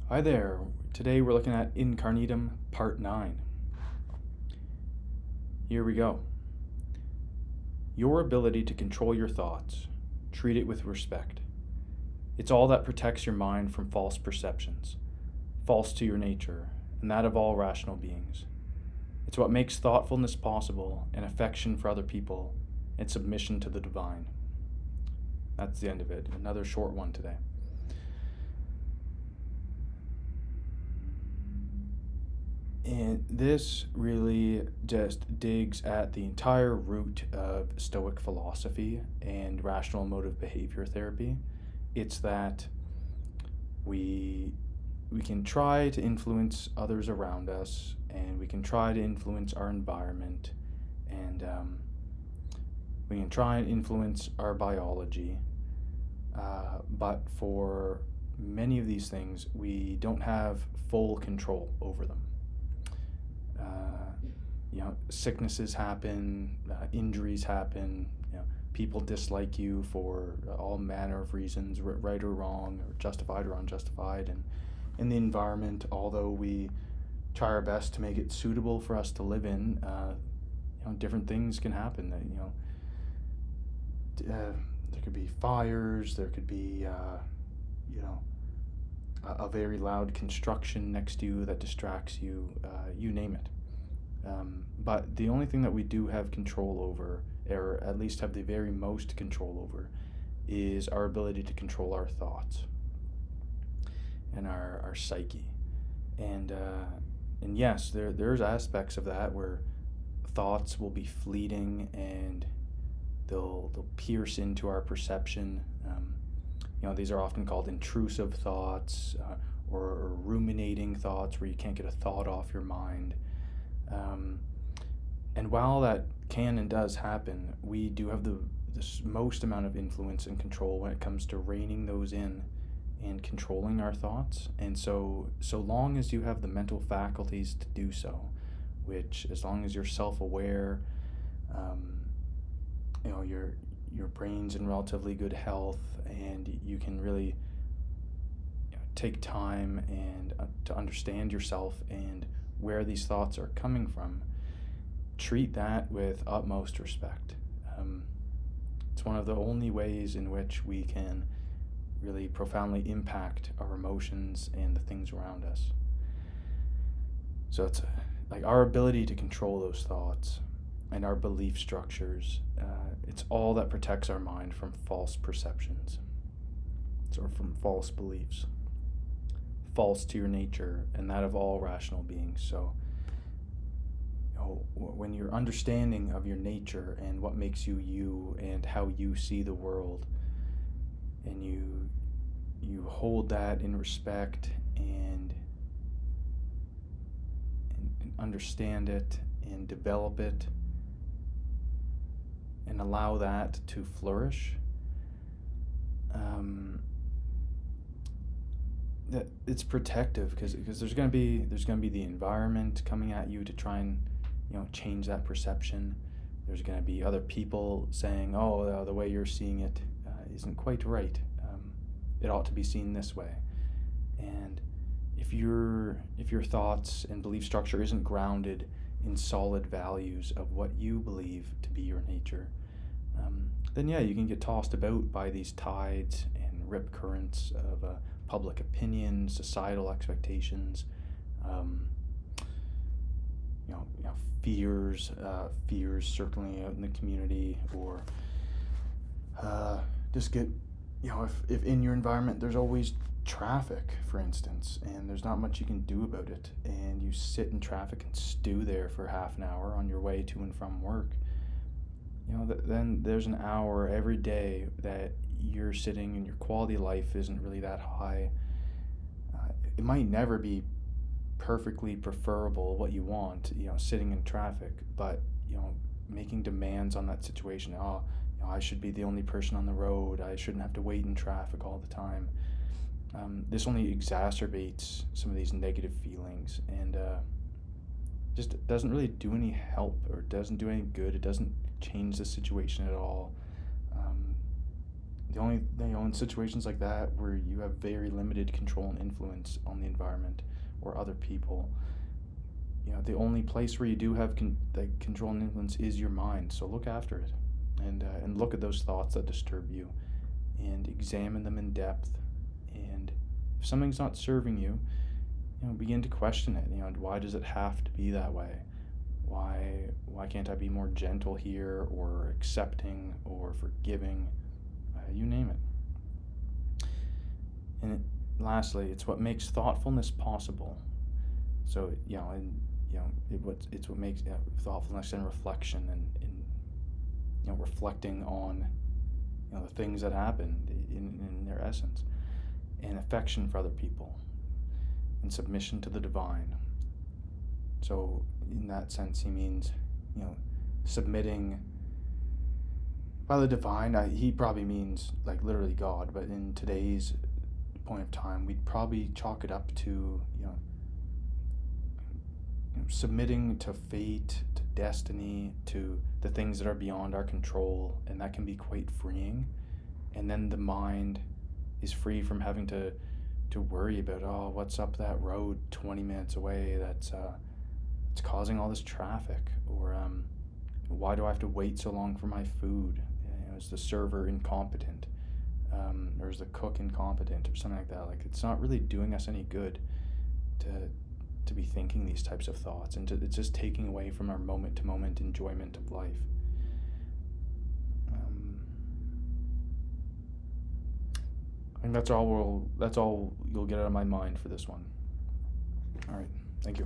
Hi there. Today we're looking at In Carnuntum Part 9. Here we go. Your ability to control your thoughts. Treat it with respect. It's all that protects your mind from false perceptions, false to your nature, and that of all rational beings. It's what makes thoughtfulness possible and affection for other people and submission to the divine. That's the end of it. Another short one today. And this really just digs at the entire root of Stoic philosophy and rational emotive behavior therapy. It's that we can try to influence others around us, and we can try to influence our environment, and we can try and influence our biology. But for many of these things, we don't have full control over them. Sicknesses happen, injuries happen, people dislike you for all manner of reasons, right or wrong, or justified or unjustified. And in the environment, although we try our best to make it suitable for us to live in, different things can happen. There could be fires, there could be, a very loud construction next to you that distracts you, you name it. But the only thing that we do have control over, or at least have the very most control over, is our ability to control our thoughts and our psyche. And yes, there's aspects of that where thoughts will be fleeting and they'll pierce into our perception. These are often called intrusive thoughts, or ruminating thoughts, where you can't get a thought off your mind. And while that can and does happen, we do have the most amount of influence and control when it comes to reining those in and controlling our thoughts. And so long as you have the mental faculties to do so, which, as long as you're self-aware, your brain's in relatively good health, and you can really take time and to understand yourself and where these thoughts are coming from, treat that with utmost respect. It's one of the only ways in which we can really profoundly impact our emotions and the things around us. So it's like our ability to control those thoughts and our belief structures, it's all that protects our mind from false perceptions, or from false beliefs, false to your nature and that of all rational beings. So when you're understanding of your nature and what makes you you and how you see the world, and you hold that in respect and understand it and develop it and allow that to flourish, that it's protective, because there's going to be the environment coming at you to try and change that perception. There's going to be other people saying, oh, the way you're seeing it isn't quite right. It ought to be seen this way. And if your thoughts and belief structure isn't grounded in solid values of what you believe to be your nature, then you can get tossed about by these tides and rip currents of public opinion, societal expectations, fears certainly out in the community, or just get, if in your environment there's always traffic, for instance, and there's not much you can do about it, and you sit in traffic and stew there for half an hour on your way to and from work, then there's an hour every day that you're sitting and your quality of life isn't really that high. It might never be perfectly preferable what you want, sitting in traffic, but making demands on that situation. I should be the only person on the road. I shouldn't have to wait in traffic all the time. This only exacerbates some of these negative feelings, and just doesn't really do any help, or doesn't do any good. It doesn't change the situation at all. in situations like that where you have very limited control and influence on the environment or other people, the only place where you do have control and influence is your mind. So look after it, and look at those thoughts that disturb you, and examine them in depth. And if something's not serving you, begin to question it. Why does it have to be that way? Why can't I be more gentle here, or accepting, or forgiving? You name it. And lastly, it's what makes thoughtfulness possible. So it's what makes thoughtfulness and reflection, and reflecting on the things that happened in their essence, and affection for other people, and submission to the divine. So in that sense, he means submitting. By the divine, he probably means like literally God, but in today's point of time, we'd probably chalk it up to submitting to fate, to destiny, to the things that are beyond our control, and that can be quite freeing. And then the mind is free from having to worry about, what's up that road 20 minutes away that's it's causing all this traffic, or why do I have to wait so long for my food? Is the server incompetent, or is the cook incompetent, or something like that? Like, it's not really doing us any good to be thinking these types of thoughts, and it's just taking away from our moment-to-moment enjoyment of life. I think that's all you'll get out of my mind for this one. All right, thank you.